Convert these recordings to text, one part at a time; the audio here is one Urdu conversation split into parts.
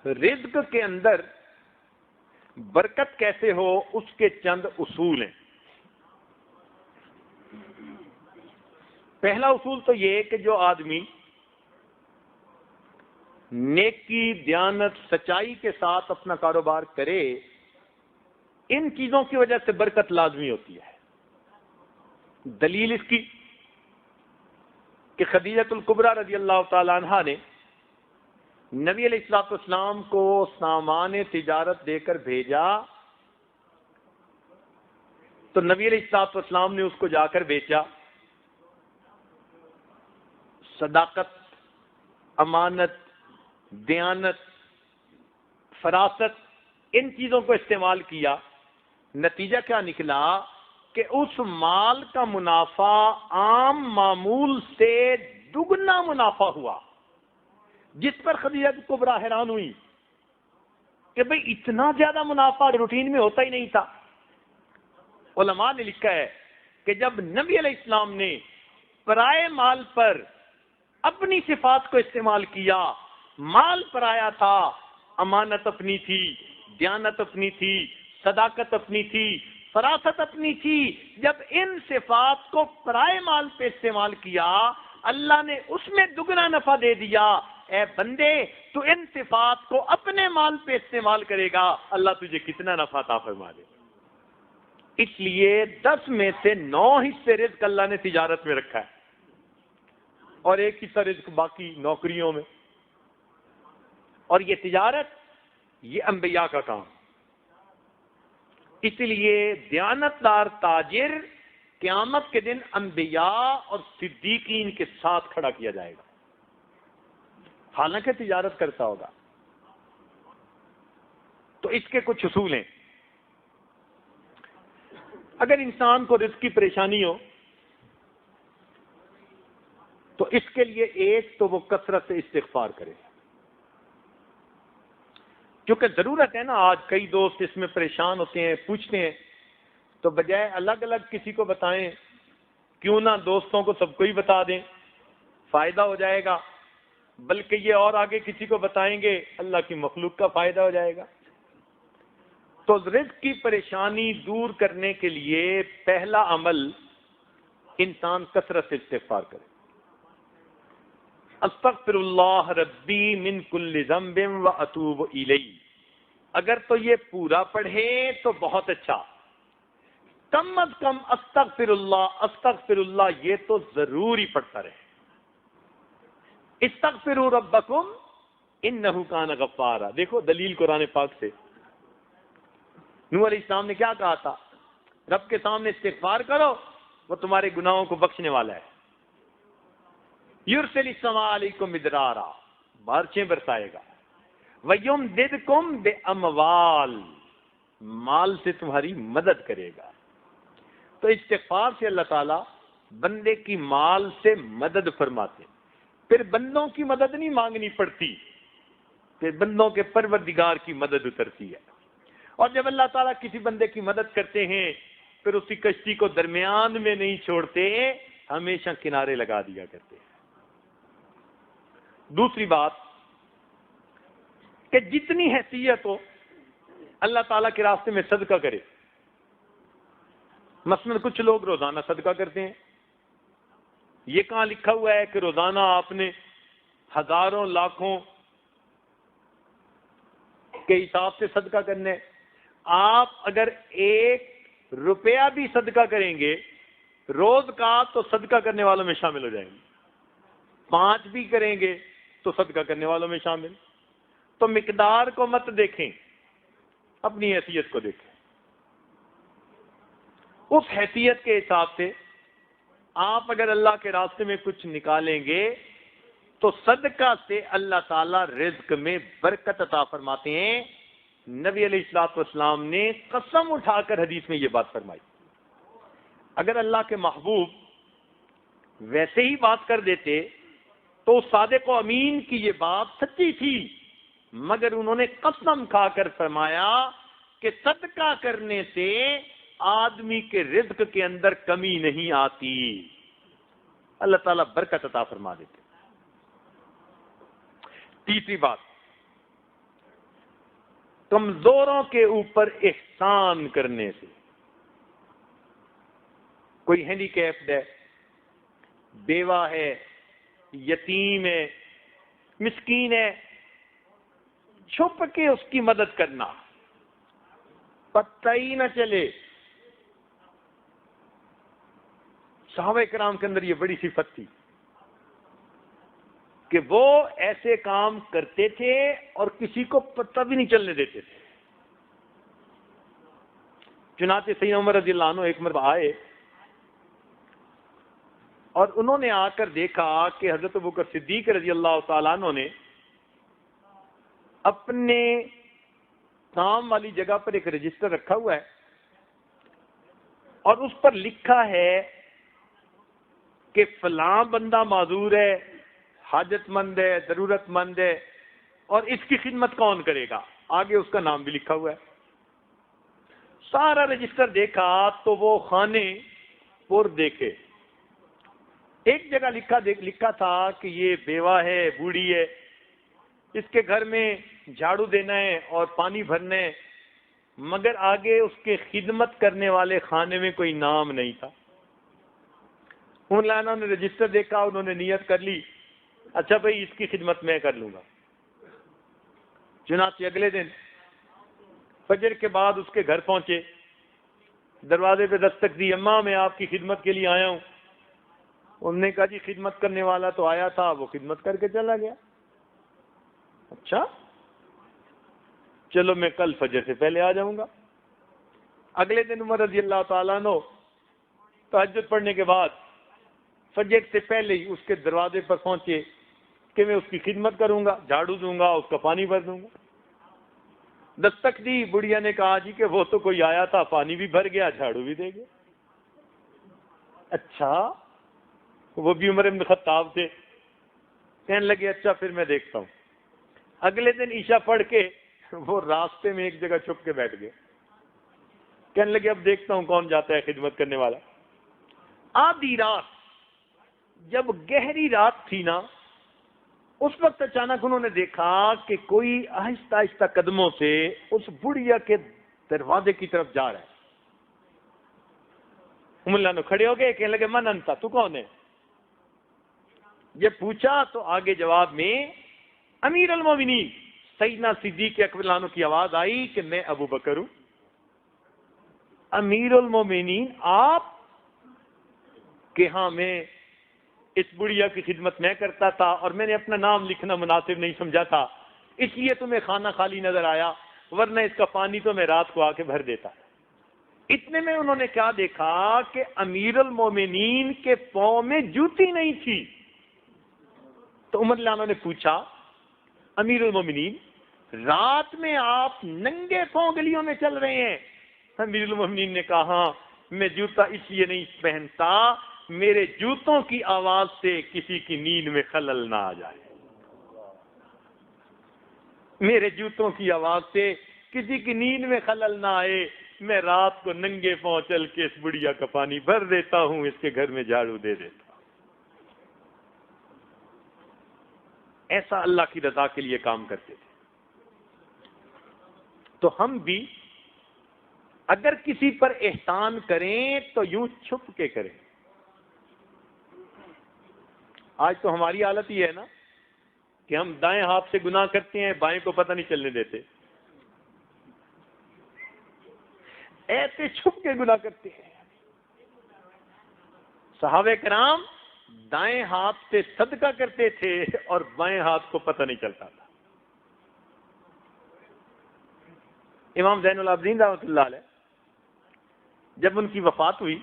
رزق کے اندر برکت کیسے ہو اس کے چند اصول ہیں. پہلا اصول تو یہ کہ جو آدمی نیکی، دیانت، سچائی کے ساتھ اپنا کاروبار کرے، ان چیزوں کی وجہ سے برکت لازمی ہوتی ہے. دلیل اس کی کہ خدیجہ الکبریٰ رضی اللہ تعالی عنہا نے نبی علیہ الصلوۃ والسلام کو سامان تجارت دے کر بھیجا تو نبی علیہ الصلوۃ والسلام نے اس کو جا کر بیچا. صداقت، امانت، دیانت، فراست، ان چیزوں کو استعمال کیا. نتیجہ کیا نکلا کہ اس مال کا منافع عام معمول سے دگنا منافع ہوا، جس پر خدیجہ کبریٰ حیران ہوئی کہ بھئی اتنا زیادہ منافع روٹین میں ہوتا ہی نہیں تھا. علماء نے لکھا ہے کہ جب نبی علیہ السلام نے پرائے مال پر اپنی صفات کو استعمال کیا، مال پرایا تھا، امانت اپنی تھی، دیانت اپنی تھی، صداقت اپنی تھی، فراست اپنی تھی، جب ان صفات کو پرائے مال پہ استعمال کیا اللہ نے اس میں دگنا نفع دے دیا. اے بندے، تو ان صفات کو اپنے مال پہ استعمال کرے گا، اللہ تجھے کتنا نفع عطا فرما دے. اس لیے 10 میں سے 9 حصے رزق اللہ نے تجارت میں رکھا ہے اور 1 حصہ رزق باقی نوکریوں میں. اور یہ تجارت، یہ انبیاء کا کام. اس لیے دیانت دار تاجر قیامت کے دن انبیاء اور صدیقین کے ساتھ کھڑا کیا جائے گا، حالانکہ تجارت کرتا ہوگا. تو اس کے کچھ اصول ہیں. اگر انسان کو رزق کی پریشانی ہو تو اس کے لیے ایک تو وہ کثرت سے استغفار کرے، کیونکہ ضرورت ہے نا. آج کئی دوست اس میں پریشان ہوتے ہیں، پوچھتے ہیں، تو بجائے الگ الگ کسی کو بتائیں کیوں نہ دوستوں کو سب کو ہی بتا دیں، فائدہ ہو جائے گا. بلکہ یہ اور آگے کسی کو بتائیں گے اللہ کی مخلوق کا فائدہ ہو جائے گا. تو رزق کی پریشانی دور کرنے کے لیے پہلا عمل انسان کثرت سے استغفار کرے. استغفر اللہ ربی من کل ذنب واتوب الیہ. اگر تو یہ پورا پڑھے تو بہت اچھا، کم از کم استغفر اللہ یہ تو ضرور ہی پڑھتا رہے. استغفروا ربکم انہ کان غفارا. دیکھو دلیل قرآن پاک سے. نوح علیہ السلام نے کیا کہا تھا؟ رب کے سامنے استغفار کرو، وہ تمہارے گناہوں کو بخشنے والا ہے. یرسل السماء علیکم مدرارا، بارشیں برسائے گا. ویمددکم باموال، مال سے تمہاری مدد کرے گا. تو استغفار سے اللہ تعالیٰ بندے کی مال سے مدد فرماتے. پھر بندوں کی مدد نہیں مانگنی پڑتی، پھر بندوں کے پروردگار کی مدد اترتی ہے. اور جب اللہ تعالیٰ کسی بندے کی مدد کرتے ہیں پھر اسی کشتی کو درمیان میں نہیں چھوڑتے، ہمیشہ کنارے لگا دیا کرتے ہیں. دوسری بات کہ جتنی حیثیت ہو اللہ تعالیٰ کے راستے میں صدقہ کرے. مثلا کچھ لوگ روزانہ صدقہ کرتے ہیں. یہ کہاں لکھا ہوا ہے کہ روزانہ آپ نے ہزاروں لاکھوں کے حساب سے صدقہ کرنے؟ آپ اگر 1 روپیہ بھی صدقہ کریں گے روز کا تو صدقہ کرنے والوں میں شامل ہو جائیں گے. 5 بھی کریں گے تو صدقہ کرنے والوں میں شامل. تو مقدار کو مت دیکھیں، اپنی حیثیت کو دیکھیں. اس حیثیت کے حساب سے آپ اگر اللہ کے راستے میں کچھ نکالیں گے تو صدقہ سے اللہ تعالی رزق میں برکت عطا فرماتے ہیں. نبی علیہ الصلوۃ والسلام نے قسم اٹھا کر حدیث میں یہ بات فرمائی. اگر اللہ کے محبوب ویسے ہی بات کر دیتے تو صادق و امین کی یہ بات سچی تھی، مگر انہوں نے قسم کھا کر فرمایا کہ صدقہ کرنے سے آدمی کے رزق کے اندر کمی نہیں آتی، اللہ تعالیٰ برکت عطا فرما دیتے. تیسری بات کمزوروں کے اوپر احسان کرنے سے. کوئی ہینڈی کیپڈ ہے، بیوہ ہے، یتیم ہے، مسکین ہے، چھپ کے اس کی مدد کرنا، پتہ ہی نہ چلے. صحابہ کرام کے اندر یہ بڑی صفت تھی کہ وہ ایسے کام کرتے تھے اور کسی کو پتہ بھی نہیں چلنے دیتے تھے. چنانچہ سیدنا عمر رضی اللہ عنہ ایک مرتبہ آئے اور انہوں نے آ کر دیکھا کہ حضرت ابوبکر صدیق رضی اللہ تعالیٰ عنہ نے اپنے کام والی جگہ پر ایک رجسٹر رکھا ہوا ہے اور اس پر لکھا ہے کہ فلاں بندہ معذور ہے، حاجت مند ہے، ضرورت مند ہے، اور اس کی خدمت کون کرے گا. آگے اس کا نام بھی لکھا ہوا ہے. سارا رجسٹر دیکھا تو وہ خانے پر دیکھے. ایک جگہ لکھا تھا کہ یہ بیوہ ہے، بوڑھی ہے، اس کے گھر میں جھاڑو دینا ہے اور پانی بھرنا ہے، مگر آگے اس کے خدمت کرنے والے خانے میں کوئی نام نہیں تھا. انہوں نے رجسٹر دیکھا، انہوں نے نیت کر لی، اچھا بھائی اس کی خدمت میں کر لوں گا. چنانچہ اگلے دن فجر کے بعد اس کے گھر پہنچے، دروازے پہ دستک دی، اماں میں آپ کی خدمت کے لیے آیا ہوں. انہوں نے کہا جی خدمت کرنے والا تو آیا تھا، وہ خدمت کر کے چلا گیا. اچھا چلو میں کل فجر سے پہلے آ جاؤں گا. اگلے دن عمر رضی اللہ تعالیٰ عنہ تہجد پڑھنے کے بعد فجر سے پہلے ہی اس کے دروازے پر پہنچے کہ میں اس کی خدمت کروں گا، جھاڑو دوں گا، اس کا پانی بھر دوں گا. دستک دی، بڑھیا نے کہا جی کہ وہ تو کوئی آیا تھا، پانی بھی بھر گیا، جھاڑو بھی دے گیا. اچھا، وہ بھی عمر بن خطاب تھے. کہنے لگے اچھا پھر میں دیکھتا ہوں. اگلے دن عشاء پڑھ کے وہ راستے میں ایک جگہ چھپ کے بیٹھ گئے. کہنے لگے اب دیکھتا ہوں کون جاتا ہے خدمت کرنے والا. آدھی رات، جب گہری رات تھی نا، اس وقت اچانک انہوں نے دیکھا کہ کوئی آہستہ آہستہ قدموں سے اس بڑھیا کے دروازے کی طرف جا رہا ہے. اللہ کھڑے ہو گئے، کہنے لگے من انتا، تو کون ہے؟ یہ پوچھا تو آگے جواب میں امیر المومنین سیدنا صدیق اکبر عنہ کی آواز آئی کہ میں ابو بکر ہوں. امیر المومنین آپ؟ کہ ہاں میں اس بڑھیا کی خدمت میں کرتا تھا اور میں نے اپنا نام لکھنا مناسب نہیں سمجھا تھا، اس لیے تمہیں خانہ خالی نظر آیا، ورنہ اس کا پانی تو میں رات کو آ کے بھر دیتا. اتنے میں انہوں نے کیا دیکھا کہ امیر المومنین کے پاؤں میں جوتی نہیں تھی. تو عمر رضی اللہ عنہ نے پوچھا امیر المومنین رات میں آپ ننگے پاؤں گلیوں میں چل رہے ہیں؟ امیر المومنین نے کہا ہاں، میں جوتا اس لیے نہیں پہنتا، میرے جوتوں کی آواز سے کسی کی نیند میں خلل نہ آ جائے. میرے جوتوں کی آواز سے کسی کی نیند میں خلل نہ آئے. میں رات کو ننگے پاؤں چل کے اس بڑھیا کا پانی بھر دیتا ہوں، اس کے گھر میں جھاڑو دے دیتا ہوں. ایسا اللہ کی رضا کے لیے کام کرتے تھے. تو ہم بھی اگر کسی پر احسان کریں تو یوں چھپ کے کریں. آج تو ہماری حالت یہ ہے نا کہ ہم دائیں ہاتھ سے گناہ کرتے ہیں، بائیں کو پتہ نہیں چلنے دیتے، ایسے چھپ کے گناہ کرتے ہیں. صحابہ کرام دائیں ہاتھ سے صدقہ کرتے تھے اور بائیں ہاتھ کو پتہ نہیں چلتا تھا. امام زین العابدین رحمۃ اللہ علیہ جب ان کی وفات ہوئی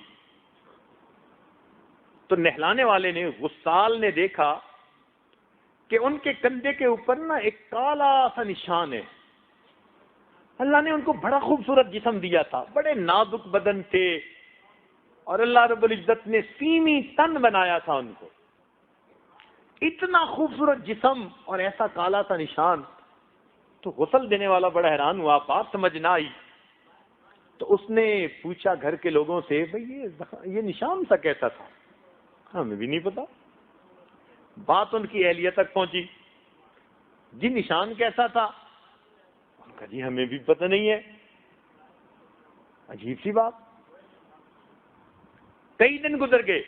تو نہلانے والے نے، غسال نے دیکھا کہ ان کے کندھے کے اوپر نا ایک کالا سا نشان ہے. اللہ نے ان کو بڑا خوبصورت جسم دیا تھا، بڑے نازک بدن تھے، اور اللہ رب العزت نے سیمی تن بنایا تھا ان کو. اتنا خوبصورت جسم اور ایسا کالا سا نشان. تو غسل دینے والا بڑا حیران ہوا، بات سمجھ نہ آئی. تو اس نے پوچھا گھر کے لوگوں سے بھئی یہ نشان سا کیسا تھا؟ ہمیں بھی نہیں پتا. بات ان کی اہلیہ تک پہنچی، جی نشان کیسا تھا؟ کہا جی ہمیں بھی پتہ نہیں ہے. عجیب سی بات. کئی دن گزر گئے.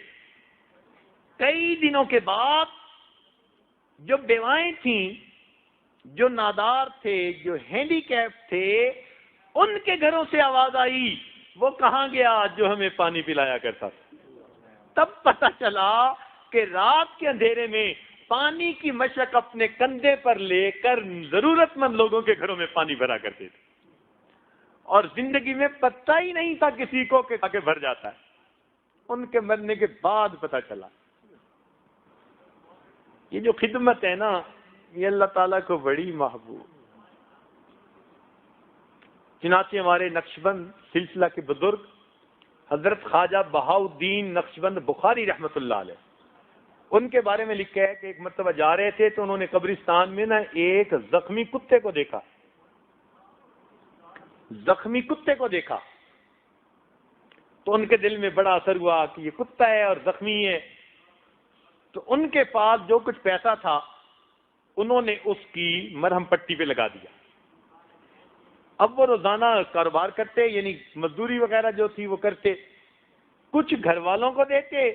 کئی دنوں کے بعد جو بیوائیں تھیں، جو نادار تھے، جو ہینڈی کیپ تھے، ان کے گھروں سے آواز آئی وہ کہاں گیا جو ہمیں پانی پلایا کرتا تھا. تب پتہ چلا کہ رات کے اندھیرے میں پانی کی مشک اپنے کندھے پر لے کر ضرورت مند لوگوں کے گھروں میں پانی بھرا کرتے تھے، اور زندگی میں پتہ ہی نہیں تھا کسی کو کہ آگے بھر جاتا ہے. ان کے مرنے کے بعد پتہ چلا. یہ جو خدمت ہے نا، یہ اللہ تعالیٰ کو بڑی محبوب. چنانچہ ہمارے نقشبند سلسلہ کے بزرگ حضرت خواجہ بہاؤالدین نقشبند بخاری رحمۃ اللہ علیہ، ان کے بارے میں لکھا ہے کہ ایک مرتبہ جا رہے تھے تو انہوں نے قبرستان میں نا ایک زخمی کتے کو دیکھا. زخمی کتے کو دیکھا تو ان کے دل میں بڑا اثر ہوا کہ یہ کتا ہے اور زخمی ہے. تو ان کے پاس جو کچھ پیسہ تھا انہوں نے اس کی مرہم پٹی پہ لگا دیا. اب وہ روزانہ کاروبار کرتے، یعنی مزدوری وغیرہ جو تھی وہ کرتے، کچھ گھر والوں کو دیتے،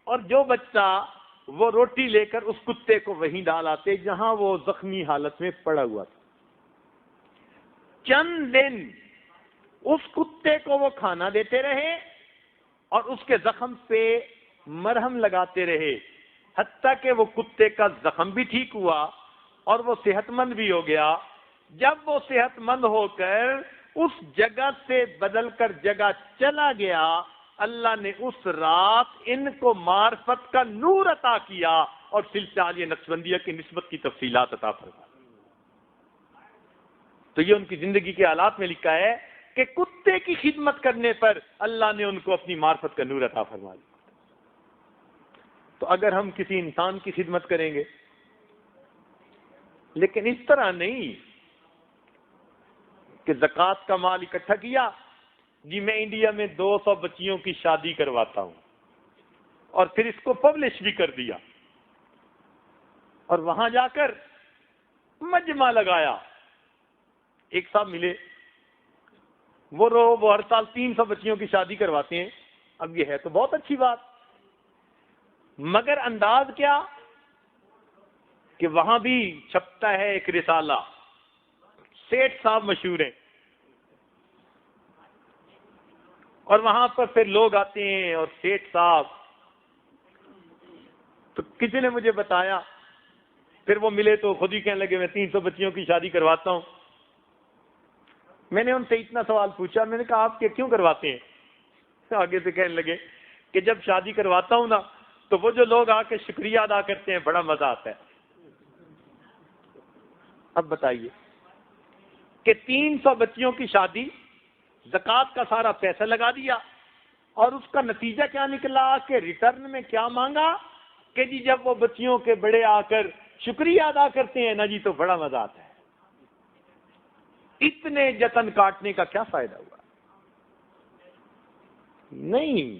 اور جو بچہ وہ روٹی لے کر اس کتے کو وہیں ڈال آتے جہاں وہ زخمی حالت میں پڑا ہوا تھا. چند دن اس کتے کو وہ کھانا دیتے رہے اور اس کے زخم پہ مرہم لگاتے رہے، حتیٰ کہ وہ کتے کا زخم بھی ٹھیک ہوا اور وہ صحت مند بھی ہو گیا. جب وہ صحت مند ہو کر اس جگہ سے بدل کر جگہ چلا گیا، اللہ نے اس رات ان کو معرفت کا نور عطا کیا اور سلسلہ عالیہ نقشبندیہ کی نسبت کی تفصیلات عطا فرمائی. تو یہ ان کی زندگی کے حالات میں لکھا ہے کہ کتے کی خدمت کرنے پر اللہ نے ان کو اپنی معرفت کا نور عطا فرما دیا. تو اگر ہم کسی انسان کی خدمت کریں گے، لیکن اس طرح نہیں کہ زکوٰۃ کا مال اکٹھا کیا، جی میں انڈیا میں 200 بچیوں کی شادی کرواتا ہوں، اور پھر اس کو پبلش بھی کر دیا، اور وہاں جا کر مجمع لگایا. ایک صاحب ملے، وہ ہر سال 300 بچیوں کی شادی کرواتے ہیں. اب یہ ہے تو بہت اچھی بات، مگر انداز کیا کہ وہاں بھی چھپتا ہے ایک رسالہ، سیٹھ صاحب مشہور ہیں، اور وہاں پر پھر لوگ آتے ہیں، اور سیٹھ صاحب تو کسی نے مجھے بتایا، پھر وہ ملے تو خود ہی کہنے لگے میں 300 بچیوں کی شادی کرواتا ہوں. میں نے ان سے اتنا سوال پوچھا، میں نے کہا آپ کیوں کرواتے ہیں؟ آگے سے کہنے لگے کہ جب شادی کرواتا ہوں نا تو وہ جو لوگ آ کے شکریہ ادا کرتے ہیں بڑا مزہ آتا ہے. اب بتائیے کہ 300 بچیوں کی شادی، زکوٰۃ کا سارا پیسہ لگا دیا، اور اس کا نتیجہ کیا نکلا کہ ریٹرن میں کیا مانگا کہ جی جب وہ بچیوں کے بڑے آ کر شکریہ ادا کرتے ہیں نا جی تو بڑا مزہ آتا ہے. اتنے جتن کاٹنے کا کیا فائدہ ہوا؟ نہیں،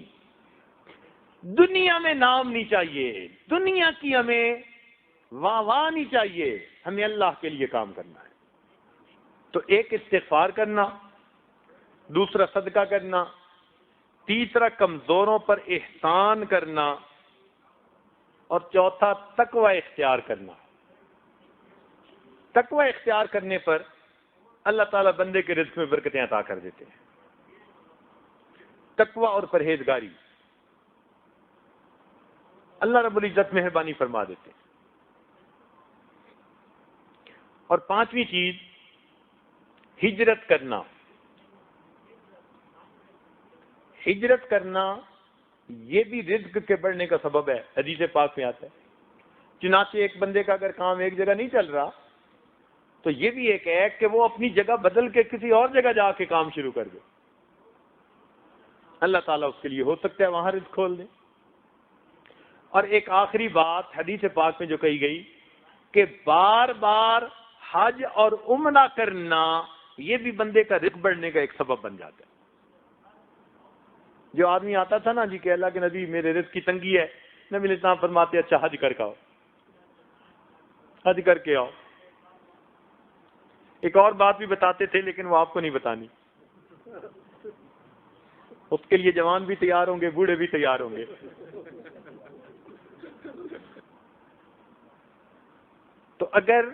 دنیا میں نام نہیں چاہیے، دنیا کی ہمیں واہ واہ نہیں چاہیے، ہمیں اللہ کے لیے کام کرنا ہے. تو ایک استغفار کرنا، دوسرا صدقہ کرنا، تیسرا کمزوروں پر احسان کرنا، اور چوتھا تقوی اختیار کرنا. تقوی اختیار کرنے پر اللہ تعالیٰ بندے کے رزق میں برکتیں عطا کر دیتے ہیں. تقوی اور پرہیزگاری اللہ رب العزت مہربانی فرما دیتے ہیں. اور پانچویں چیز ہجرت کرنا. ہجرت کرنا یہ بھی رزق کے بڑھنے کا سبب ہے. حدیث پاک میں آتا ہے چنانچہ ایک بندے کا اگر کام ایک جگہ نہیں چل رہا تو یہ بھی ایک ہے کہ وہ اپنی جگہ بدل کے کسی اور جگہ جا کے کام شروع کر دے. اللہ تعالیٰ اس کے لیے ہو سکتا ہے وہاں رزق کھول دے. اور ایک آخری بات حدیث پاک میں جو کہی گئی کہ بار بار حج اور عمرہ کرنا یہ بھی بندے کا رزق بڑھنے کا ایک سبب بن جاتا ہے. جو آدمی آتا تھا نا جی کہ اللہ کے نبی میرے رزق کی تنگی ہے، نبی علیہ السلام فرماتے اچھا حج کر کے آؤ، حج کر کے آؤ. ایک اور بات بھی بتاتے تھے لیکن وہ آپ کو نہیں بتانی، اس کے لیے جوان بھی تیار ہوں گے، بوڑھے بھی تیار ہوں گے۔ تو اگر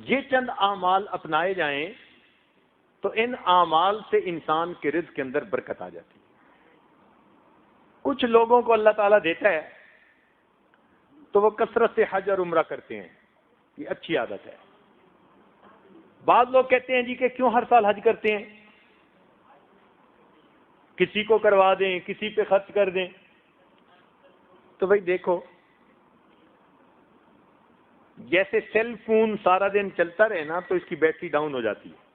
یہ چند اعمال اپنائے جائیں تو ان اعمال سے انسان کے رزق کے اندر برکت آ جاتی ہے۔ کچھ لوگوں کو اللہ تعالیٰ دیتا ہے تو وہ کثرت سے حج اور عمرہ کرتے ہیں، یہ اچھی عادت ہے۔ بعض لوگ کہتے ہیں جی کہ کیوں ہر سال حج کرتے ہیں، کسی کو کروا دیں، کسی پہ خرچ کر دیں۔ تو بھائی دیکھو، جیسے سیل فون سارا دن چلتا رہے نا تو اس کی بیٹری ڈاؤن ہو جاتی ہے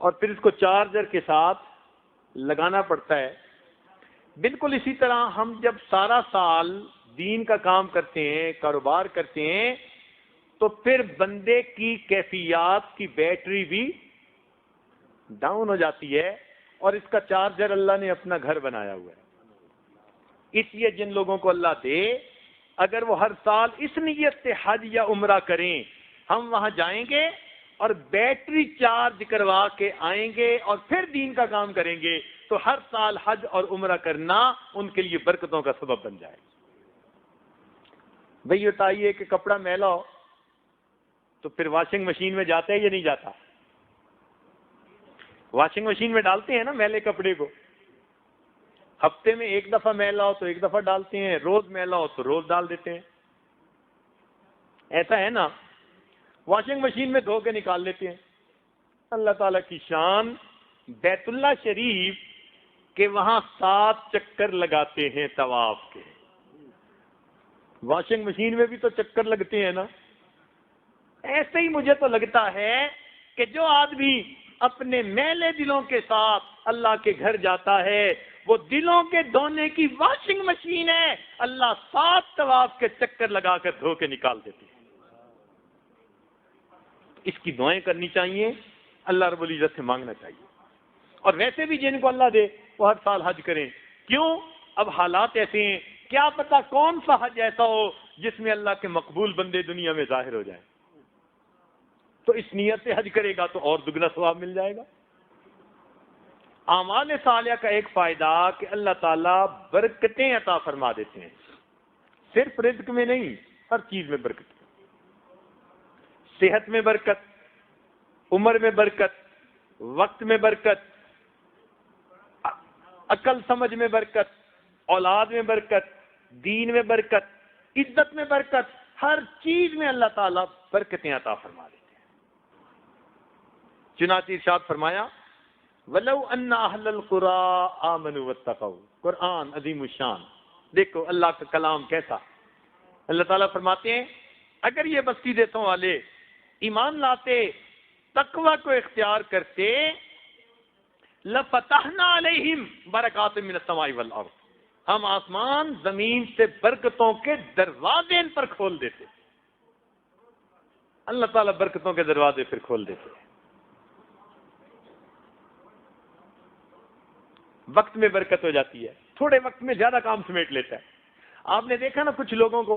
اور پھر اس کو چارجر کے ساتھ لگانا پڑتا ہے۔ بالکل اسی طرح ہم جب سارا سال دین کا کام کرتے ہیں، کاروبار کرتے ہیں، تو پھر بندے کی کیفیات کی بیٹری بھی ڈاؤن ہو جاتی ہے، اور اس کا چارجر اللہ نے اپنا گھر بنایا ہوا ہے۔ اس لیے جن لوگوں کو اللہ دے، اگر وہ ہر سال اس نیت سے حج یا عمرہ کریں، ہم وہاں جائیں گے اور بیٹری چارج کروا کے آئیں گے اور پھر دین کا کام کریں گے، تو ہر سال حج اور عمرہ کرنا ان کے لیے برکتوں کا سبب بن جائے۔ بھئی بتائیے کہ کپڑا میلا ہو تو پھر واشنگ مشین میں جاتا ہے یا نہیں جاتا؟ واشنگ مشین میں ڈالتے ہیں نا میلے کپڑے کو، ہفتے میں ایک دفعہ میلا ہو تو ایک دفعہ ڈالتے ہیں، روز میلا ہو تو روز ڈال دیتے ہیں، ایسا ہے نا؟ واشنگ مشین میں دھو کے نکال لیتے ہیں۔ اللہ تعالیٰ کی شان، بیت اللہ شریف کے وہاں 7 چکر لگاتے ہیں طواف کے۔ واشنگ مشین میں بھی تو چکر لگتے ہیں نا۔ ایسے ہی مجھے تو لگتا ہے کہ جو آدمی اپنے میلے دلوں کے ساتھ اللہ کے گھر جاتا ہے، وہ دلوں کے دھونے کی واشنگ مشین ہے، اللہ 7 طواف کے چکر لگا کر دھو کے نکال دیتے ہیں۔ اس کی دعائیں کرنی چاہیے، اللہ رب العزت سے مانگنا چاہیے، اور ویسے بھی جن کو اللہ دے وہ ہر سال حج کریں۔ کیوں؟ اب حالات ایسے ہیں، کیا پتا کون سا حج ایسا ہو جس میں اللہ کے مقبول بندے دنیا میں ظاہر ہو جائیں، تو اس نیت سے حج کرے گا تو اور دگنا ثواب مل جائے گا۔ اعمال صالحہ کا ایک فائدہ کہ اللہ تعالیٰ برکتیں عطا فرما دیتے ہیں، صرف رزق میں نہیں، ہر چیز میں برکت، صحت میں برکت، عمر میں برکت، وقت میں برکت، عقل سمجھ میں برکت، اولاد میں برکت، دین میں برکت، عزت میں برکت، ہر چیز میں اللہ تعالیٰ برکتیں عطا فرما دیتے ہیں۔ چنانچہ ارشاد فرمایا وَلَوْ أَنَّ أَهْلَ الْقُرَىٰ آمَنُوا وَاتَّقَوْا، قرآن عظیم الشان، دیکھو اللہ کا کلام کیسا۔ اللہ تعالیٰ فرماتے ہیں اگر یہ بستی دیسوں والے ایمان لاتے، تقوی کو اختیار کرتے، لَفَتَحْنَا عَلَيْهِمْ بَرَكَاتٍ مِّنَ السَّمَاءِ وَالْأَرْضِ، ہم آسمان زمین سے برکتوں کے دروازے ان پر کھول دیتے۔ اللہ تعالیٰ برکتوں کے دروازے پھر کھول دیتے۔ وقت میں برکت ہو جاتی ہے، تھوڑے وقت میں زیادہ کام سمیٹ لیتا ہے۔ آپ نے دیکھا نا کچھ لوگوں کو،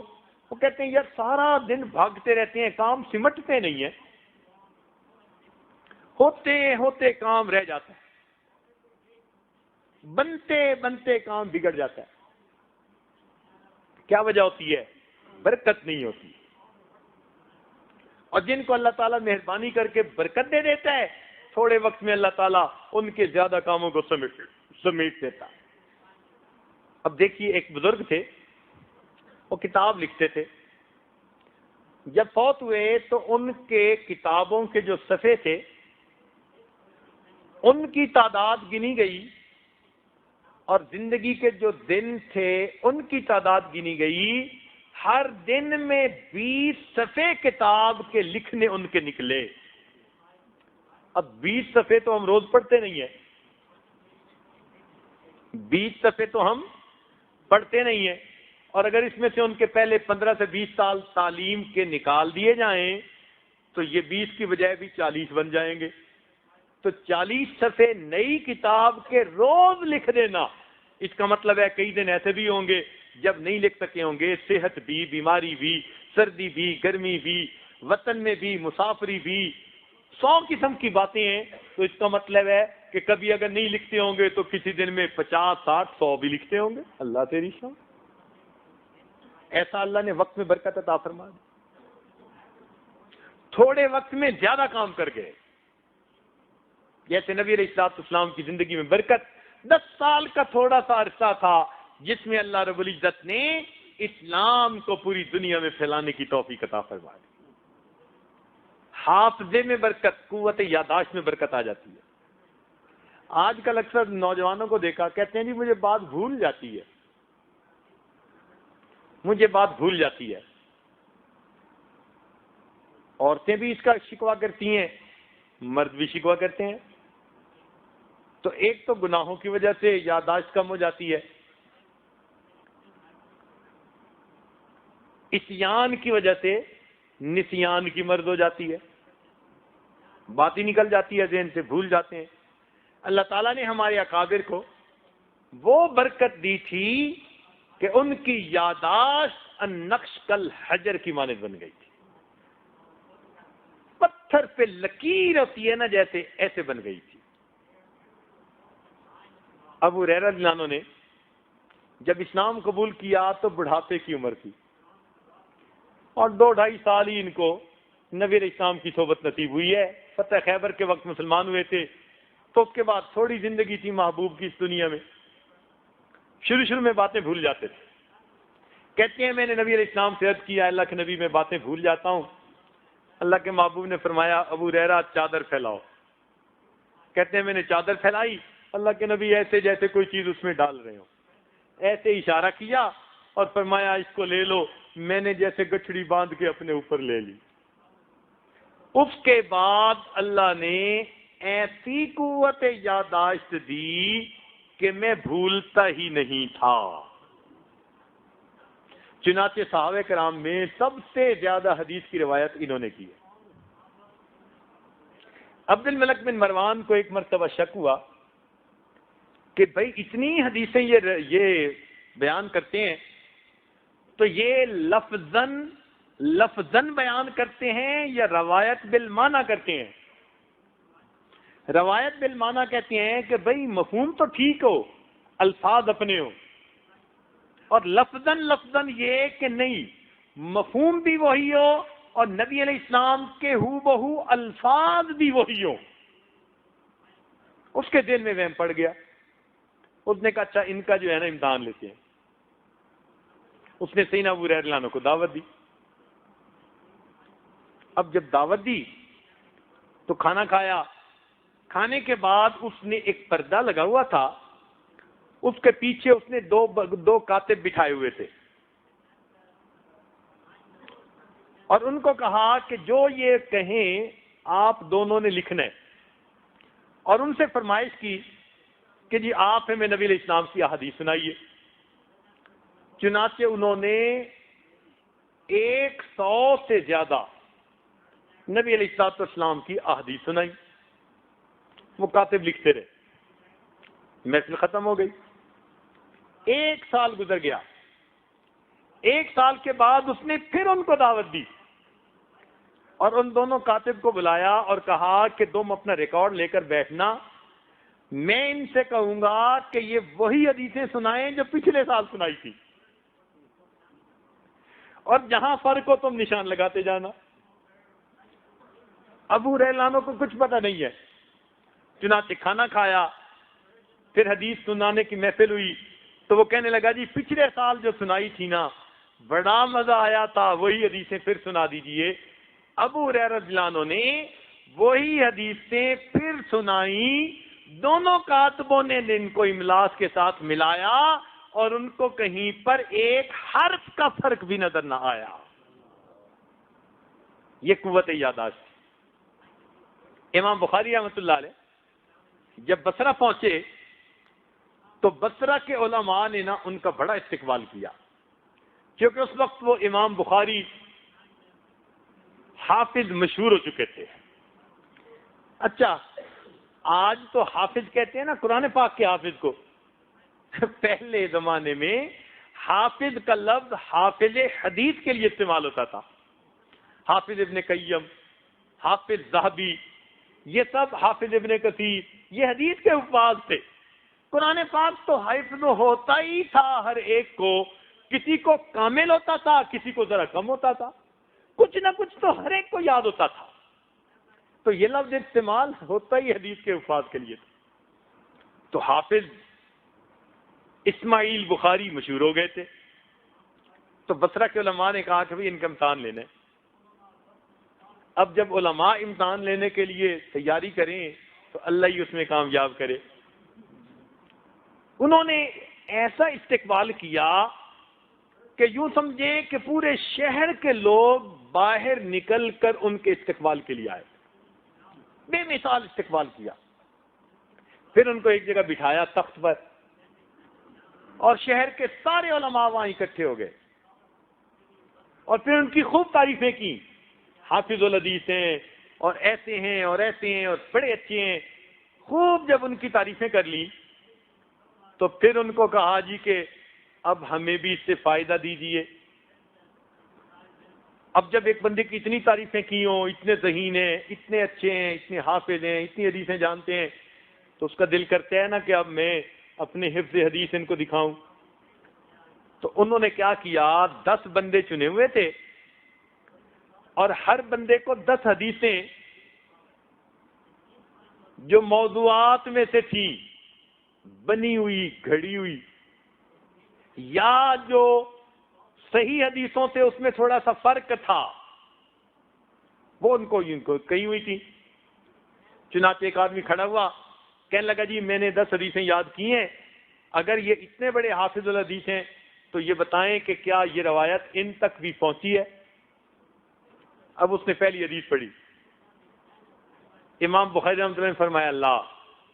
وہ کہتے ہیں یار سارا دن بھاگتے رہتے ہیں، کام سمٹتے نہیں ہیں، ہوتے ہوتے کام رہ جاتا ہے، بنتے بنتے کام بگڑ جاتا ہے۔ کیا وجہ ہوتی ہے؟ برکت نہیں ہوتی۔ اور جن کو اللہ تعالیٰ مہربانی کر کے برکت دے دیتا ہے، تھوڑے وقت میں اللہ تعالیٰ ان کے زیادہ کاموں کو سمیٹ دیتا۔ اب دیکھیے ایک بزرگ تھے، وہ کتاب لکھتے تھے، جب فوت ہوئے تو ان کے کتابوں کے جو صفحے تھے ان کی تعداد گنی گئی، اور زندگی کے جو دن تھے ان کی تعداد گنی گئی، ہر دن میں 20 صفحے کتاب کے لکھنے ان کے نکلے۔ اب 20 صفحے تو ہم روز پڑھتے نہیں ہیں، 20 صفحے تو ہم پڑھتے نہیں ہیں، اور اگر اس میں سے ان کے پہلے 15 سے 20 سال تعلیم کے نکال دیے جائیں تو یہ 20 کی بجائے بھی 40 بن جائیں گے۔ تو 40 صفحے نئی کتاب کے روز لکھ دینا، اس کا مطلب ہے کئی دن ایسے بھی ہوں گے جب نہیں لکھ سکے ہوں گے، صحت بھی، بیماری بھی، سردی بھی، گرمی بھی، وطن میں بھی، مسافری بھی، 100 قسم کی باتیں ہیں، تو اس کا مطلب ہے کہ کبھی اگر نہیں لکھتے ہوں گے تو کسی دن میں 50 60 100 بھی لکھتے ہوں گے. اللہ تیری شان. ایسا اللہ نے وقت میں برکت عطا فرما دی. تھوڑے وقت میں زیادہ کام کر گئے. جیسے نبی علیہ الصلوۃ والسلام کی زندگی میں برکت 10 سال کا تھوڑا سا عرصہ تھا جس میں اللہ رب العزت نے اسلام کو پوری دنیا میں پھیلانے کی توفیق عطا فرما دی. حافظے میں برکت، قوت یادداشت میں برکت آ جاتی ہے. آج کل اکثر نوجوانوں کو دیکھا، کہتے ہیں جی مجھے بات بھول جاتی ہے، مجھے بات بھول جاتی ہے. عورتیں بھی اس کا شکوہ کرتی ہیں، مرد بھی شکوہ کرتے ہیں. تو ایک تو گناہوں کی وجہ سے یادداشت کم ہو جاتی ہے، عصیان کی وجہ سے نسیان کی مرض ہو جاتی ہے، بات ہی نکل جاتی ہے ذہن سے، بھول جاتے ہیں. اللہ تعالیٰ نے ہمارے اکابر کو وہ برکت دی تھی کہ ان کی یادداشت النقش کل حجر کی مانند بن گئی تھی. پتھر پہ لکیر ہوتی ہے نا جیسے، ایسے بن گئی تھی. ابو ہریرہ رضی اللہ عنہ نے جب اسلام قبول کیا تو بڑھاپے کی عمر تھی، اور 2-2.5 سال ہی ان کو نبی علیہ السلام کی صحبت نصیب ہوئی ہے. فتح خیبر کے وقت مسلمان ہوئے تھے، تو اس کے بعد تھوڑی زندگی تھی محبوب کی اس دنیا میں. شروع میں باتیں بھول جاتے تھے. کہتے ہیں میں نے نبی علیہ السلام سے عرض کیا، اللہ کے نبی میں باتیں بھول جاتا ہوں. اللہ کے محبوب نے فرمایا ابو ہریرہ چادر پھیلاؤ. کہتے ہیں میں نے چادر پھیلائی، اللہ کے نبی ایسے جیسے کوئی چیز اس میں ڈال رہے ہوں، ایسے اشارہ کیا اور فرمایا اس کو لے لو. میں نے جیسے گٹھڑی باندھ کے اپنے اوپر لے لی. اس کے بعد اللہ نے ایسی قوت یادداشت دی کہ میں بھولتا ہی نہیں تھا. چنانچہ صحابہ کرام میں سب سے زیادہ حدیث کی روایت انہوں نے کی ہے. عبد الملک بن مروان کو ایک مرتبہ شک ہوا کہ بھائی اتنی حدیثیں یہ بیان کرتے ہیں، تو یہ لفظاً بیان کرتے ہیں یا روایت بالمعنی کرتے ہیں؟ روایت بالمعنی کہتے ہیں کہ بھئی مفہوم تو ٹھیک ہو، الفاظ اپنے ہو، اور لفظاً یہ کہ نہیں مفہوم بھی وہی ہو اور نبی علیہ السلام کے ہو بہو الفاظ بھی وہی ہو. اس کے دل میں وہم پڑ گیا. اس نے کہا اچھا ان کا جو ہے نا امتحان لیتے ہیں. اس نے سیدنا ابو ہریرہ رضی اللہ عنہ کو دعوت دی. اب جب دعوت دی تو کھانا کھایا. کھانے کے بعد اس نے ایک پردہ لگا ہوا تھا، اس کے پیچھے اس نے دو کاتب بٹھائے ہوئے تھے، اور ان کو کہا کہ جو یہ کہیں آپ دونوں نے لکھنا ہے، اور ان سے فرمائش کی کہ جی آپ ہمیں نبی علیہ السلام کی احادیث سنائیے. چنانچہ انہوں نے 100 سے زیادہ نبی علیہ السلام کی احادیث سنائی. وہ کاتب لکھتے رہے. محفل ختم ہو گئی. 1 سال گزر گیا. 1 سال کے بعد اس نے پھر ان کو دعوت دی اور ان دونوں کاتب کو بلایا اور کہا کہ تم اپنا ریکارڈ لے کر بیٹھنا، میں ان سے کہوں گا کہ یہ وہی حدیثیں سنائیں جو پچھلے سال سنائی تھی، اور جہاں فرق ہو تم نشان لگاتے جانا. ابو ہریرہ عنہ کو کچھ پتہ نہیں ہے. چنانچہ کھانا کھایا، پھر حدیث سنانے کی محفل ہوئی تو وہ کہنے لگا جی پچھلے سال جو سنائی تھی نا بڑا مزہ آیا تھا، وہی حدیثیں پھر سنا دیجئے. ابو ہریرہ رضی اللہ عنہ نے وہی حدیثیں پھر سنائی. دونوں کاتبوں نے ان کو املاس کے ساتھ ملایا اور ان کو کہیں پر ایک حرف کا فرق بھی نظر نہ آیا. یہ قوت یادداشت. امام بخاری رحمۃ اللہ علیہ جب بصرہ پہنچے تو بصرہ کے علماء نے نا ان کا بڑا استقبال کیا، کیونکہ اس وقت وہ امام بخاری حافظ مشہور ہو چکے تھے. اچھا آج تو حافظ کہتے ہیں نا قرآن پاک کے حافظ کو، پہلے زمانے میں حافظ کا لفظ حافظ حدیث کے لیے استعمال ہوتا تھا. حافظ ابن قیم، حافظ ذہبی، یہ سب حافظ ابن کثیر، یہ حدیث کے الفاظ تھے۔ قرآن پاک تو حفظ ہوتا ہی تھا ہر ایک کو، کسی کو کامل ہوتا تھا، کسی کو ذرا کم ہوتا تھا، کچھ نہ کچھ تو ہر ایک کو یاد ہوتا تھا۔ تو یہ لفظ استعمال ہوتا ہی حدیث کے الفاظ کے لیے تھا۔ تو حافظ اسماعیل بخاری مشہور ہو گئے تھے، تو بصرہ کے علماء نے کہا کہ بھئی ان کا امتحان لینا ہے۔ اب جب علماء امتحان لینے کے لیے تیاری کریں تو اللہ ہی اس میں کامیاب کرے۔ انہوں نے ایسا استقبال کیا کہ یوں سمجھیں کہ پورے شہر کے لوگ باہر نکل کر ان کے استقبال کے لیے آئے، بے مثال استقبال کیا۔ پھر ان کو ایک جگہ بٹھایا تخت پر، اور شہر کے سارے علماء وہاں اکٹھے ہو گئے، اور پھر ان کی خوب تعریفیں کی، حافظ الحدیث ہیں اور ایسے ہیں اور ایسے ہیں اور بڑے اچھے ہیں۔ خوب جب ان کی تعریفیں کر لی تو پھر ان کو کہا جی کہ اب ہمیں بھی اس سے فائدہ دیجیے۔ اب جب ایک بندے کی اتنی تعریفیں کی ہوں، اتنے ذہین ہیں، اتنے اچھے ہیں، اتنے حافظ ہیں، اتنی حدیثیں جانتے ہیں، تو اس کا دل کرتا ہے نا کہ اب میں اپنے حفظ حدیث ان کو دکھاؤں۔ تو انہوں نے کیا کیا، 10 بندے چنے ہوئے تھے، اور ہر بندے کو 10 حدیثیں جو موضوعات میں سے تھی، بنی ہوئی، گھڑی ہوئی، یا جو صحیح حدیثوں سے اس میں تھوڑا سا فرق تھا، وہ ان کو کہی ہوئی تھی۔ چنانچہ ایک آدمی کھڑا ہوا، کہنے لگا جی میں نے 10 حدیثیں یاد کی ہیں، اگر یہ اتنے بڑے حافظ الحدیث ہیں تو یہ بتائیں کہ کیا یہ روایت ان تک بھی پہنچی ہے؟ اب اس نے پہلی حدیث پڑھی، امام بخاری رحمۃ اللہ نے فرمایا اللہ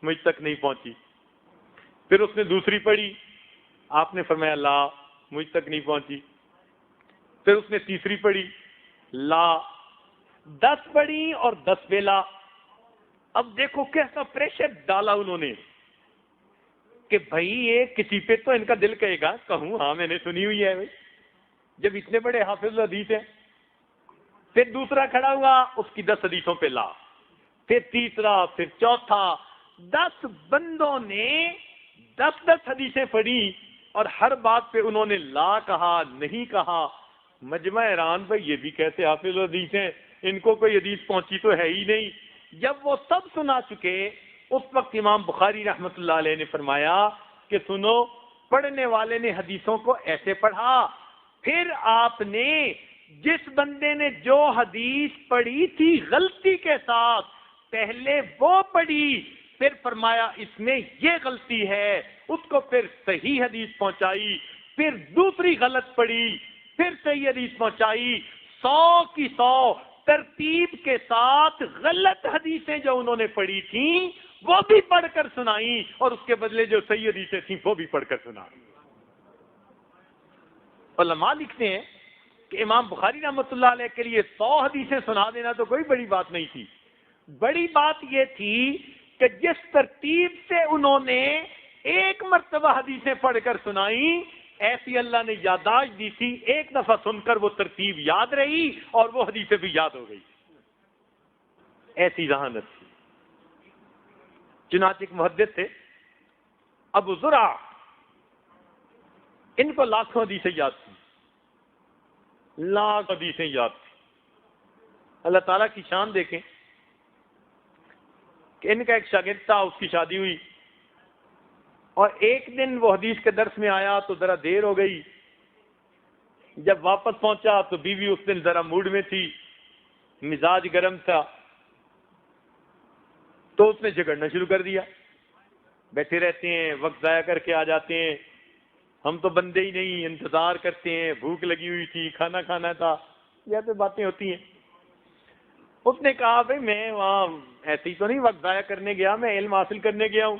مجھ تک نہیں پہنچی۔ پھر اس نے دوسری پڑھی، آپ نے فرمایا اللہ مجھ تک نہیں پہنچی۔ پھر اس نے تیسری پڑھی، لا۔ 10 پڑھی اور 10 پہ لا۔ اب دیکھو کیسا پریشر ڈالا انہوں نے کہ بھائی یہ کسی پہ تو ان کا دل کہے گا کہوں ہاں میں نے سنی ہوئی ہے، بھائی جب اتنے بڑے حافظ حدیث ہیں۔ پھر دوسرا کھڑا ہوا، اس کی 10 حدیثوں پہ لا، پھر تیسرا، پھر چوتھا۔ 10 بندوں نے 10 حدیثیں پڑھی، اور ہر بات پہ انہوں نے لا کہا، نہیں کہا۔ مجمع حیران، بھائی یہ بھی کیسے حافظ حدیث ہیں، ان کو کوئی حدیث پہنچی تو ہے ہی نہیں۔ جب وہ سب سنا چکے، اس وقت امام بخاری رحمت اللہ علیہ نے فرمایا کہ سنو، پڑھنے والے نے حدیثوں کو ایسے پڑھا، پھر آپ نے جس بندے نے جو حدیث پڑھی تھی غلطی کے ساتھ، پہلے وہ پڑھی، پھر فرمایا اس میں یہ غلطی ہے، اس کو پھر صحیح حدیث پہنچائی، پھر دوسری غلط پڑھی، پھر صحیح حدیث پہنچائی۔ 100 کی 100 ترتیب کے ساتھ غلط حدیثیں جو انہوں نے پڑھی تھیں وہ بھی پڑھ کر سنائیں، اور اس کے بدلے جو صحیح حدیثیں تھیں وہ بھی پڑھ کر سنائیں۔ علماء لکھتے ہیں کہ امام بخاری رحمۃ اللہ علیہ کے لیے 100 حدیثیں سنا دینا تو کوئی بڑی بات نہیں تھی۔ بڑی بات یہ تھی کہ جس ترتیب سے انہوں نے ایک مرتبہ حدیثیں پڑھ کر سنائیں، ایسی اللہ نے یادداشت دی تھی، ایک دفعہ سن کر وہ ترتیب یاد رہی اور وہ حدیثیں بھی یاد ہو گئی، ایسی ذہانت تھی۔ چنانچہ ایک محدث تھے ابو زرع، ان کو لاکھوں حدیثیں یاد تھی، لاکھ حدیثیں یاد تھی۔ اللہ تعالیٰ کی شان دیکھیں کہ ان کا ایک شاگرد تھا، اس کی شادی ہوئی، اور ایک دن وہ حدیث کے درس میں آیا تو ذرا دیر ہو گئی۔ جب واپس پہنچا تو بیوی اس دن ذرا موڈ میں تھی، مزاج گرم تھا، تو اس نے جھگڑنا شروع کر دیا۔ بیٹھے رہتے ہیں، وقت ضائع کر کے آ جاتے ہیں، ہم تو بندے ہی نہیں، انتظار کرتے ہیں، بھوک لگی ہوئی تھی، کھانا کھانا تھا، یہ تو باتیں ہوتی ہیں۔ اس نے کہا بھائی میں وہاں ایسے ہی تو نہیں وقت ضائع کرنے گیا، میں علم حاصل کرنے گیا ہوں۔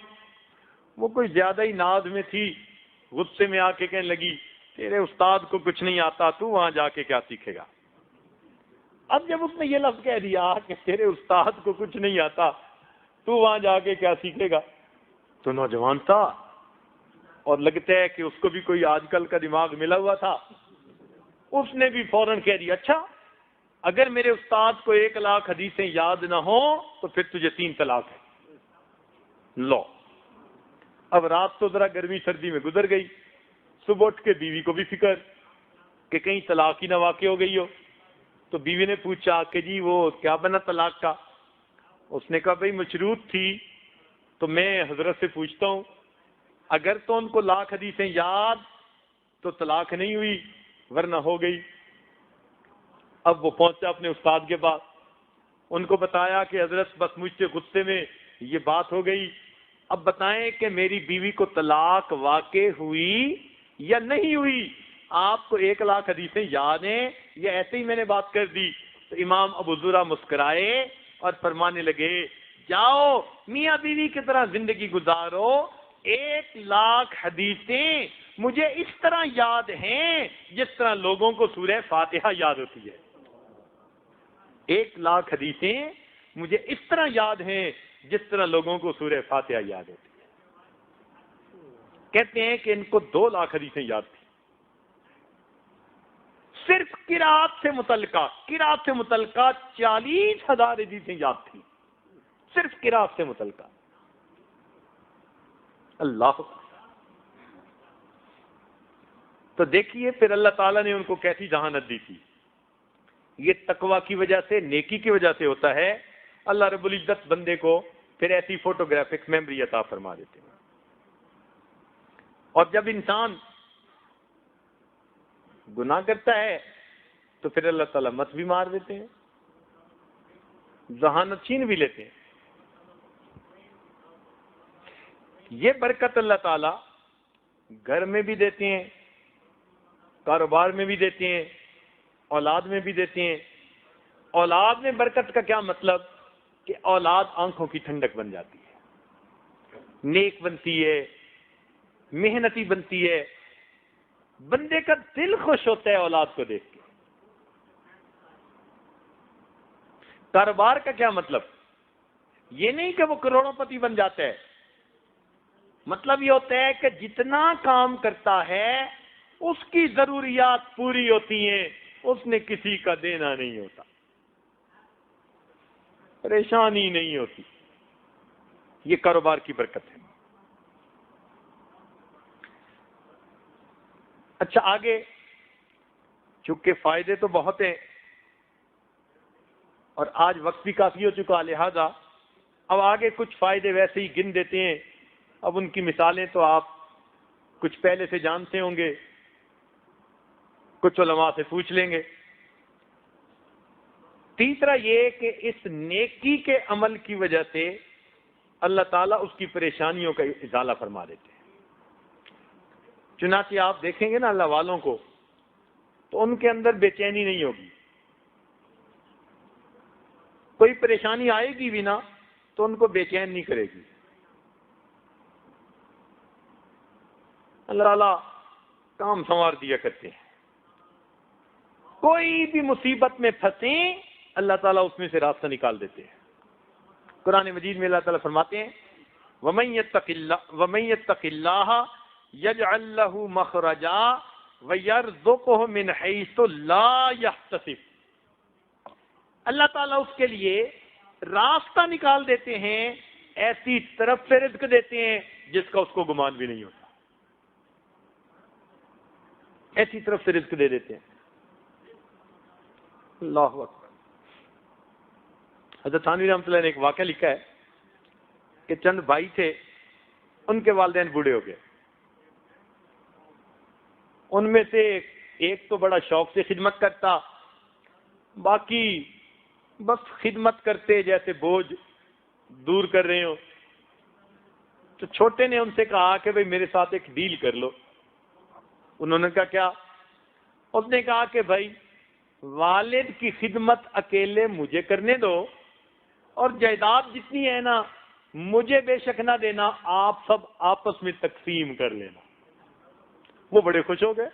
وہ کوئی زیادہ ہی ناز میں تھی، غصے میں آ کے کہنے لگی تیرے استاد کو کچھ نہیں آتا، تو وہاں جا کے کیا سیکھے گا۔ اب جب اس نے یہ لفظ کہہ دیا کہ تیرے استاد کو کچھ نہیں آتا، تو وہاں جا کے کیا سیکھے گا، تو نوجوان تھا اور لگتا ہے کہ اس کو بھی کوئی آج کل کا دماغ ملا ہوا تھا، اس نے بھی فوراً کہہ دیا اچھا اگر میرے استاد کو 1,00,000 حدیثیں یاد نہ ہوں تو پھر تجھے 3 طلاق ہے. لو اب رات تو ذرا گرمی سردی میں گزر گئی، صبح اٹھ کے بیوی کو بھی فکر کہ کہیں طلاق ہی نہ واقع ہو گئی ہو. تو بیوی نے پوچھا کہ جی وہ کیا بنا طلاق کا؟ اس نے کہا بھئی مشروط تھی. تو میں حضرت سے پوچھتا ہوں اگر تو ان کو 1,00,000 حدیثیں یاد تو طلاق نہیں ہوئی ورنہ ہو گئی. اب وہ پہنچا اپنے استاد کے پاس، ان کو بتایا کہ حضرت بس مجھ سے غصے میں یہ بات ہو گئی، اب بتائیں کہ میری بیوی کو طلاق واقع ہوئی یا نہیں ہوئی؟ آپ کو 1,00,000 حدیثیں یاد ہیں یا ایسے ہی میں نے بات کر دی؟ تو امام ابو زرع مسکرائے اور فرمانے لگے جاؤ میاں بیوی کی طرح زندگی گزارو، 1,00,000 حدیثیں مجھے اس طرح یاد ہیں جس طرح لوگوں کو سورہ فاتحہ یاد ہوتی ہے. 1,00,000 حدیثیں مجھے اس طرح یاد ہیں جس طرح لوگوں کو سورہ فاتحہ یاد ہوتی ہے. کہتے ہیں کہ ان کو 2,00,000 حدیثیں یاد تھی، صرف قرات سے متعلقہ 40,000 حدیثیں یاد تھیں، صرف قرات سے متعلقہ. اللہ. تو دیکھیے پھر اللہ تعالیٰ نے ان کو کیسی ذہانت دی تھی. یہ تقوی کی وجہ سے، نیکی کی وجہ سے ہوتا ہے. اللہ رب العزت بندے کو پھر ایسی فوٹوگرافک میموری عطا فرما دیتے ہیں. اور جب انسان گناہ کرتا ہے تو پھر اللہ تعالیٰ مت بھی مار دیتے ہیں، ذہانت چھین بھی لیتے ہیں. یہ برکت اللہ تعالیٰ گھر میں بھی دیتے ہیں، کاروبار میں بھی دیتے ہیں، اولاد میں بھی دیتے ہیں. اولاد میں برکت کا کیا مطلب؟ کہ اولاد آنکھوں کی ٹھنڈک بن جاتی ہے، نیک بنتی ہے، محنتی بنتی ہے، بندے کا دل خوش ہوتا ہے اولاد کو دیکھ کے. کاروبار کا کیا مطلب؟ یہ نہیں کہ وہ کروڑوں پتی بن جاتا ہے، مطلب یہ ہوتا ہے کہ جتنا کام کرتا ہے اس کی ضروریات پوری ہوتی ہیں، اس نے کسی کا دینا نہیں ہوتا، پریشانی نہیں ہوتی. یہ کاروبار کی برکت ہے. اچھا آگے، چونکہ فائدے تو بہت ہیں اور آج وقت بھی کافی ہو چکا، لہذا اب آگے کچھ فائدے ویسے ہی گن دیتے ہیں. اب ان کی مثالیں تو آپ کچھ پہلے سے جانتے ہوں گے، کچھ علماء سے پوچھ لیں گے. تیسرا یہ کہ اس نیکی کے عمل کی وجہ سے اللہ تعالیٰ اس کی پریشانیوں کا ازالہ فرما دیتے ہیں. چنانچہ آپ دیکھیں گے نا اللہ والوں کو تو ان کے اندر بے چینی نہیں ہوگی، کوئی پریشانی آئے گی بھی نا تو ان کو بے چین نہیں کرے گی. اللہ تعالیٰ کام سنوار دیا کرتے ہیں. کوئی بھی مصیبت میں پھنسیں اللہ تعالیٰ اس میں سے راستہ نکال دیتے ہیں. قرآن مجید میں اللہ تعالیٰ فرماتے ہیں وَمَن يَتَّقِ اللَّهَ يَجْعَل لَّهُ مَخْرَجًا وَيَرْزُقْهُ مِنْ حَيْثُ لَا يَحْتَسِبُ. اللہ تعالیٰ اس کے لیے راستہ نکال دیتے ہیں، ایسی طرف سے رزق دیتے ہیں جس کا اس کو گمان بھی نہیں ہوتا، ایسی طرف سے رزق دے دیتے ہیں. اللہ اکبر. حضرت تھانوی رحمۃ اللہ نے ایک واقعہ لکھا ہے کہ چند بھائی تھے، ان کے والدین بوڑھے ہو گئے. ان میں سے ایک تو بڑا شوق سے خدمت کرتا، باقی بس خدمت کرتے جیسے بوجھ دور کر رہے ہو. تو چھوٹے نے ان سے کہا کہ بھئی میرے ساتھ ایک ڈیل کر لو. انہوں نے کہا کیا؟ اس نے کہا کہ بھائی والد کی خدمت اکیلے مجھے کرنے دو اور جائیداد جتنی ہے نا مجھے بے شک نہ دینا، آپ سب آپس میں تقسیم کر لینا. وہ بڑے خوش ہو گئے،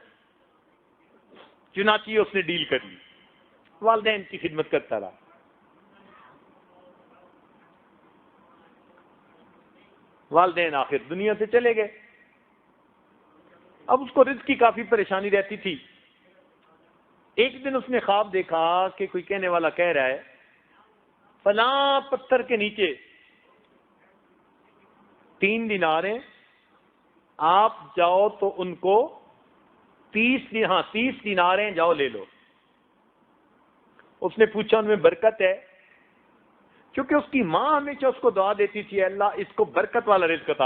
چنانچہ اس نے ڈیل کر لی، والدین کی خدمت کرتا رہا. والدین آخر دنیا سے چلے گئے. اب اس کو رزق کی کافی پریشانی رہتی تھی. ایک دن اس نے خواب دیکھا کہ کوئی کہنے والا کہہ رہا ہے فلاں پتھر کے نیچے 3 دینار ہیں، آپ جاؤ تو ان کو 30 دینار ہیں، جاؤ لے لو۔ اس نے پوچھا ان میں برکت ہے؟ کیونکہ اس کی ماں ہمیشہ اس کو دعا دیتی تھی اللہ اس کو برکت والا رزق عطا